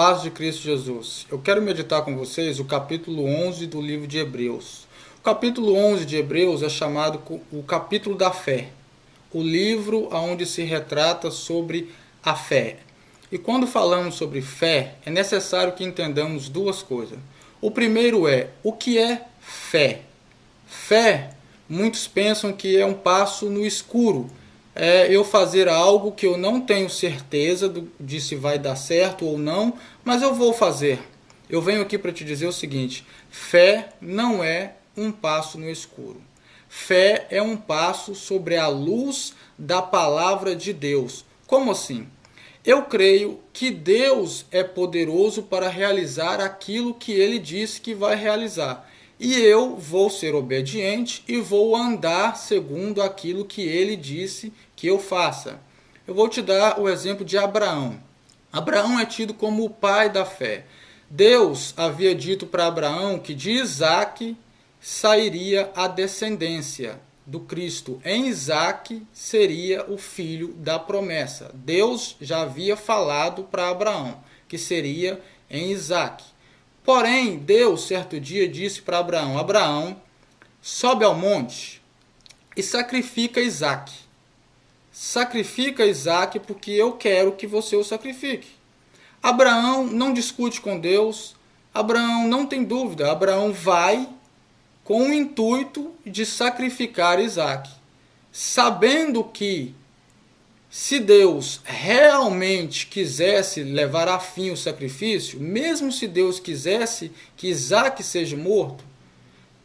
Paz de Cristo Jesus. Eu quero meditar com vocês o capítulo 11 do livro de Hebreus. O capítulo 11 de Hebreus é chamado o capítulo da fé, o livro onde se retrata sobre a fé. E quando falamos sobre fé, é necessário que entendamos duas coisas. O primeiro é, o que é fé? Fé, muitos pensam que é um passo no escuro. É eu fazer algo que eu não tenho certeza de se vai dar certo ou não, mas eu vou fazer. Eu venho aqui para te dizer o seguinte: fé não é um passo no escuro. Fé é um passo sobre a luz da palavra de Deus. Como assim? Eu creio que Deus é poderoso para realizar aquilo que Ele disse que vai realizar. E eu vou ser obediente e vou andar segundo aquilo que Ele disse que eu faça. Eu vou te dar o exemplo de Abraão. Abraão é tido como o pai da fé. Deus havia dito para Abraão que de Isaque sairia a descendência do Cristo. Em Isaque seria o filho da promessa. Deus já havia falado para Abraão que seria em Isaque. Porém, Deus certo dia disse para Abraão: Abraão, sobe ao monte e sacrifica Isaque. Sacrifica Isaque porque eu quero que você o sacrifique. Abraão não discute com Deus, Abraão não tem dúvida, Abraão vai com o intuito de sacrificar Isaque, sabendo que se Deus realmente quisesse levar a fim o sacrifício, mesmo se Deus quisesse que Isaque seja morto,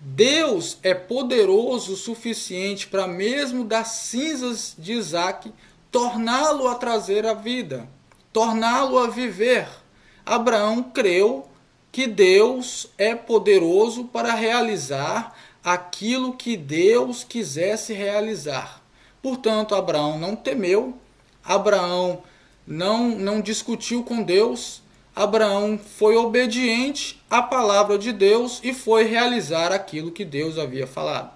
Deus é poderoso o suficiente para mesmo das cinzas de Isaque torná-lo a trazer a vida, torná-lo a viver. Abraão creu que Deus é poderoso para realizar aquilo que Deus quisesse realizar. Portanto, Abraão não temeu, Abraão não discutiu com Deus, Abraão foi obediente à palavra de Deus e foi realizar aquilo que Deus havia falado.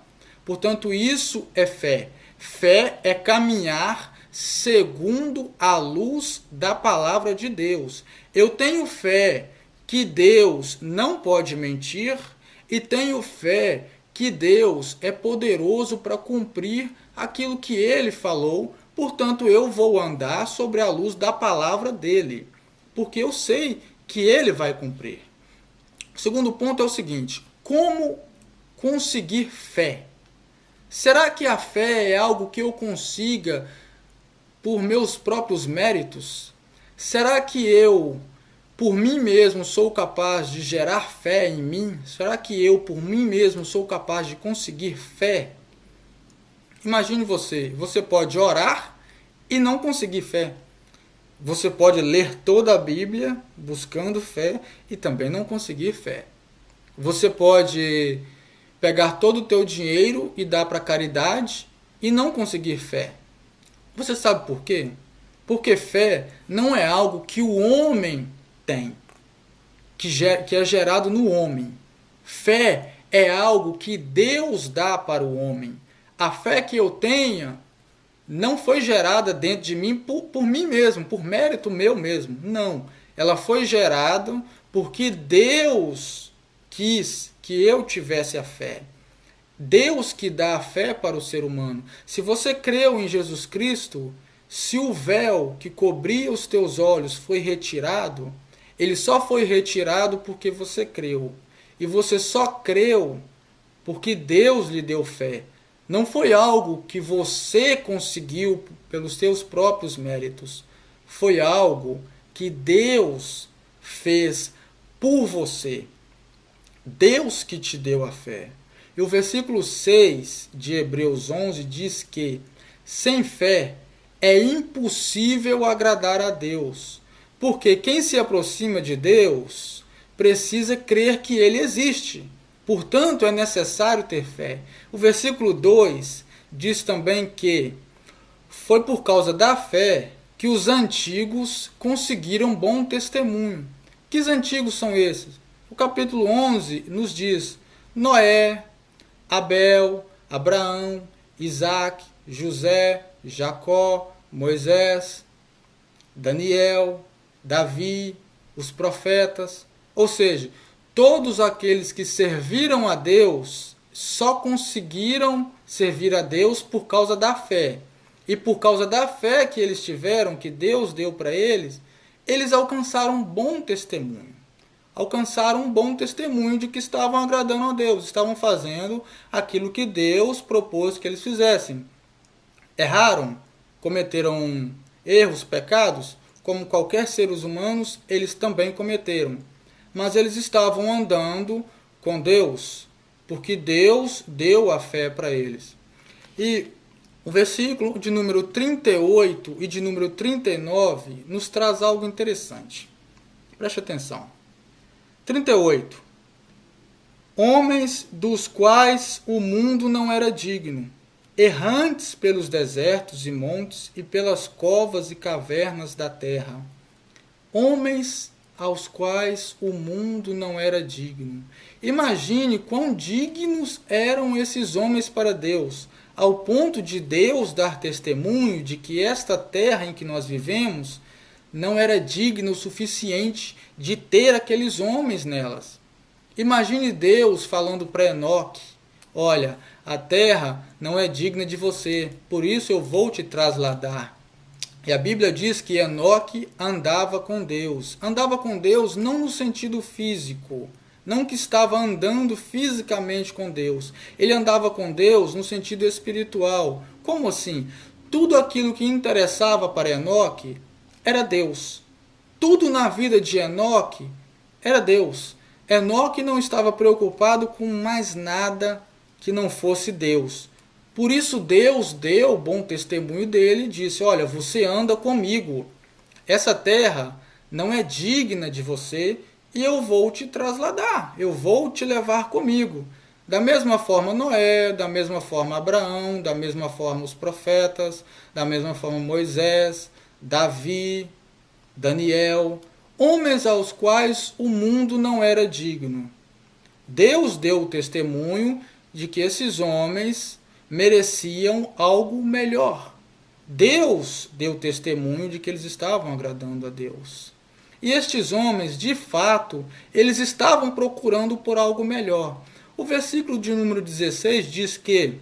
Portanto, isso é fé. Fé é caminhar segundo a luz da palavra de Deus. Eu tenho fé que Deus não pode mentir e tenho fé que Deus é poderoso para cumprir aquilo que Ele falou, portanto eu vou andar sobre a luz da palavra dEle, porque eu sei que Ele vai cumprir. O segundo ponto é o seguinte: como conseguir fé? Será que a fé é algo que eu consiga por meus próprios méritos? Será que eu, por mim mesmo, sou capaz de gerar fé em mim? Será que eu, por mim mesmo, sou capaz de conseguir fé? Imagine você pode orar e não conseguir fé. Você pode ler toda a Bíblia buscando fé e também não conseguir fé. Você pode pegar todo o teu dinheiro e dar para caridade e não conseguir fé. Você sabe por quê? Porque fé não é algo que o homem tem, que é gerado no homem. Fé é algo que Deus dá para o homem. A fé que eu tenha não foi gerada dentro de mim por mim mesmo, por mérito meu mesmo. Não. Ela foi gerada porque Deus quis que eu tivesse a fé. Deus que dá a fé para o ser humano. Se você creu em Jesus Cristo, se o véu que cobria os teus olhos foi retirado, ele só foi retirado porque você creu. E você só creu porque Deus lhe deu fé. Não foi algo que você conseguiu pelos seus próprios méritos. Foi algo que Deus fez por você. Deus que te deu a fé. E o versículo 6 de Hebreus 11 diz que sem fé é impossível agradar a Deus. Porque quem se aproxima de Deus precisa crer que Ele existe. Portanto, é necessário ter fé. O versículo 2 diz também que foi por causa da fé que os antigos conseguiram bom testemunho. Que antigos são esses? O capítulo 11 nos diz Noé, Abel, Abraão, Isaque, José, Jacó, Moisés, Daniel, Davi, os profetas, ou seja, todos aqueles que serviram a Deus só conseguiram servir a Deus por causa da fé. E por causa da fé que eles tiveram, que Deus deu para eles, eles alcançaram um bom testemunho. Alcançaram um bom testemunho de que estavam agradando a Deus, estavam fazendo aquilo que Deus propôs que eles fizessem. Erraram, cometeram erros, pecados, como qualquer seres humanos, eles também cometeram. Mas eles estavam andando com Deus, porque Deus deu a fé para eles. E o versículo de número 38 e de número 39 nos traz algo interessante. Preste atenção. 38. Homens dos quais o mundo não era digno, errantes pelos desertos e montes e pelas covas e cavernas da terra. Homens aos quais o mundo não era digno. Imagine quão dignos eram esses homens para Deus, ao ponto de Deus dar testemunho de que esta terra em que nós vivemos não era digna o suficiente de ter aqueles homens nelas. Imagine Deus falando para Enoque: olha, a terra não é digna de você, por isso eu vou te trasladar. E a Bíblia diz que Enoque andava com Deus. Andava com Deus não no sentido físico, não que estava andando fisicamente com Deus. Ele andava com Deus no sentido espiritual. Como assim? Tudo aquilo que interessava para Enoque era Deus. Tudo na vida de Enoque era Deus. Enoque não estava preocupado com mais nada que não fosse Deus. Por isso Deus deu bom testemunho dele e disse: olha, você anda comigo. Essa terra não é digna de você e eu vou te trasladar. Eu vou te levar comigo. Da mesma forma Noé, da mesma forma Abraão, da mesma forma os profetas, da mesma forma Moisés, Davi, Daniel, homens aos quais o mundo não era digno. Deus deu o testemunho de que esses homens mereciam algo melhor. Deus deu testemunho de que eles estavam agradando a Deus. E estes homens, de fato, eles estavam procurando por algo melhor. O versículo de número 16 diz que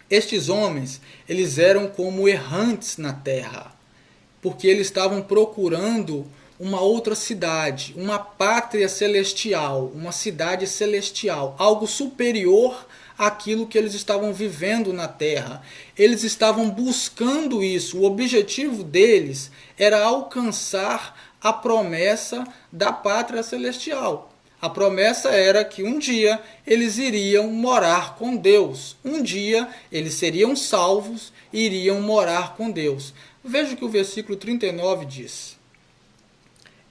estes homens, eles eram como errantes na terra, porque eles estavam procurando uma outra cidade, uma pátria celestial, uma cidade celestial, algo superior àquilo que eles estavam vivendo na terra. Eles estavam buscando isso. O objetivo deles era alcançar a promessa da pátria celestial. A promessa era que um dia eles iriam morar com Deus. Um dia eles seriam salvos e iriam morar com Deus. Veja o que o versículo 39 diz: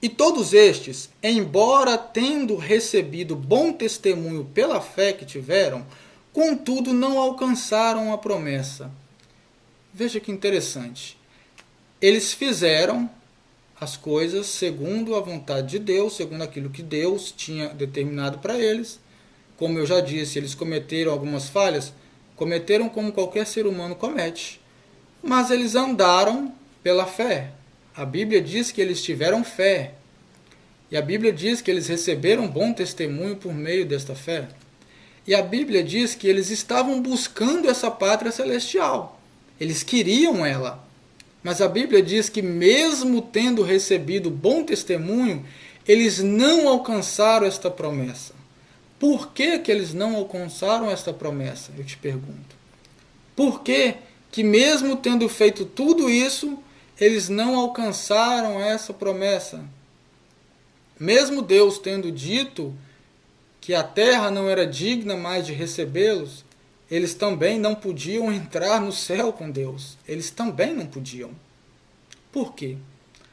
e todos estes, embora tendo recebido bom testemunho pela fé que tiveram, contudo não alcançaram a promessa. Veja que interessante. Eles fizeram as coisas segundo a vontade de Deus, segundo aquilo que Deus tinha determinado para eles. Como eu já disse, eles cometeram algumas falhas, cometeram como qualquer ser humano comete. Mas eles andaram pela fé. A Bíblia diz que eles tiveram fé. E a Bíblia diz que eles receberam bom testemunho por meio desta fé. E a Bíblia diz que eles estavam buscando essa pátria celestial. Eles queriam ela. Mas a Bíblia diz que mesmo tendo recebido bom testemunho, eles não alcançaram esta promessa. Por que que eles não alcançaram esta promessa? Eu te pergunto. Por que que mesmo tendo feito tudo isso, eles não alcançaram essa promessa? Mesmo Deus tendo dito que a terra não era digna mais de recebê-los, eles também não podiam entrar no céu com Deus. Eles também não podiam. Por quê?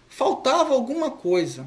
Faltava alguma coisa.